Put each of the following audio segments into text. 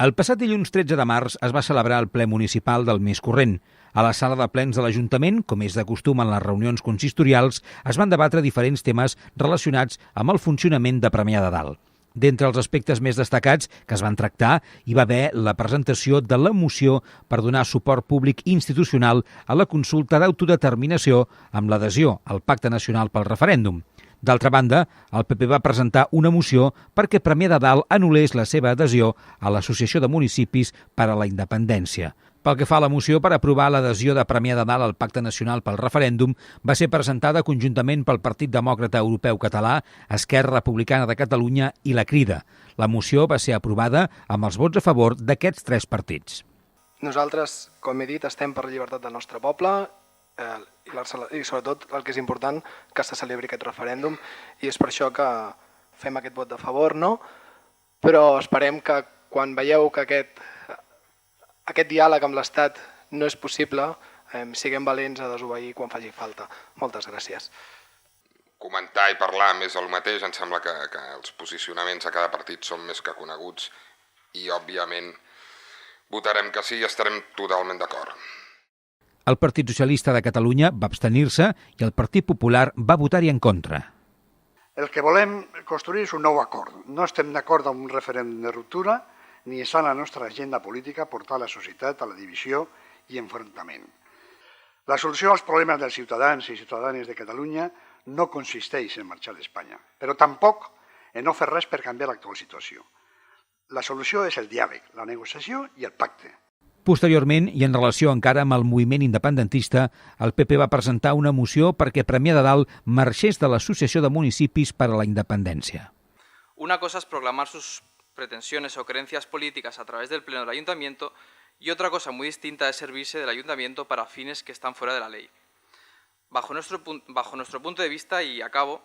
El passat dilluns 13 de març es va celebrar el ple municipal del mes corrent. A la sala de plens de l'Ajuntament, com és de costum en les reunions consistorials, es van debatre diferents temes relacionats amb el funcionament de Premià de Dalt. D'entre els aspectes més destacats que es van tractar, hi va haver la presentació de la moció per donar suport públic institucional a la consulta d'autodeterminació amb l'adhesió al Pacte Nacional pel Referèndum. D'altra banda, el PP va presentar una moció perquè Premià de Dalt anul·lés la seva adhesió a l'Associació de Municipis per a la Independència. Pel que fa a la moció per aprovar l'adhesió de Premià de Dalt al Pacte Nacional pel Referèndum, va ser presentada conjuntament pel Partit Demòcrata Europeu Català, Esquerra Republicana de Catalunya i la Crida. La moció va ser aprovada amb els vots a favor d'aquests tres partits. Nosaltres, com he dit, estem per la llibertat del nostre poble i sobretot el que és important, que se celebri aquest referèndum, i és per això que fem aquest vot de favor, no? Però esperem que quan veieu que aquest diàleg amb l'Estat no és possible, siguem valents a desobeir quan faci falta. Moltes gràcies. Comentar i parlar més del mateix, em sembla que els posicionaments a cada partit són més que coneguts i, òbviament, votarem que sí i estarem totalment d'acord. El Partit Socialista de Catalunya va abstenir-se i el Partit Popular va votar-hi en contra. El que volem construir és un nou acord. No estem d'acord amb un referèndum de ruptura, ni és en la nostra agenda política portar la societat a la divisió i enfrontament. La solució als problemes dels ciutadans i ciutadanes de Catalunya no consisteix en marxar d'Espanya, però tampoc en no fer res per canviar l'actual situació. La solució és el diàleg, la negociació i el pacte. Posteriorment, i en relació encara amb el moviment independentista, el PP va presentar una moció perquè Premià de Dalt marxés de l'Associació de Municipis per a la Independència. Una cosa es proclamar sus pretensiones o creencias políticas a través del Pleno del Ayuntamiento y otra cosa muy distinta es servirse del Ayuntamiento para fines que están fuera de la ley. Bajo nuestro punto de vista, y acabo,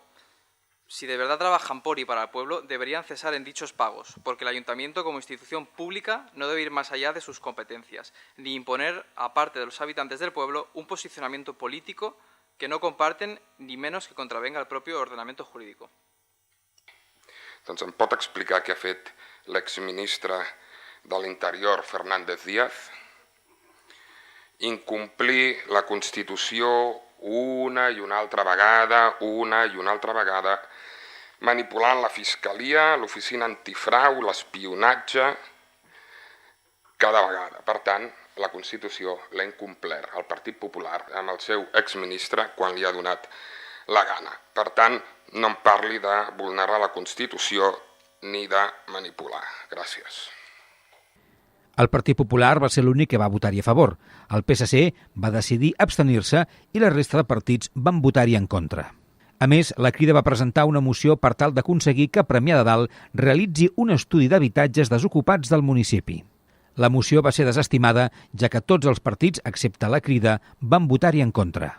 si de verdad trabajan por y para el pueblo, deberían cesar en dichos pagos, porque el Ayuntamiento como institución pública no debe ir más allá de sus competencias, ni imponer, aparte de los habitantes del pueblo, un posicionamiento político que no comparten ni menos que contravenga el propio ordenamiento jurídico. Doncs em pot explicar què ha fet l'exministre de l'Interior, Fernández Díaz? Incomplir la Constitució una i una altra vegada, manipulant la Fiscalia, l'Oficina Antifrau, l'espionatge, cada vegada. Per tant, la Constitució l'ha incomplert el Partit Popular amb el seu exministre quan li ha donat la gana. Per tant, no em parli de vulnerar la Constitució ni de manipular. Gràcies. El Partit Popular va ser l'únic que va votar-hi a favor. El PSC va decidir abstenir-se i la resta de partits van votar-hi en contra. A més, la Crida va presentar una moció per tal d'aconseguir que Premià de Dalt realitzi un estudi d'habitatges desocupats del municipi. La moció va ser desestimada, ja que tots els partits, excepte la Crida, van votar-hi en contra.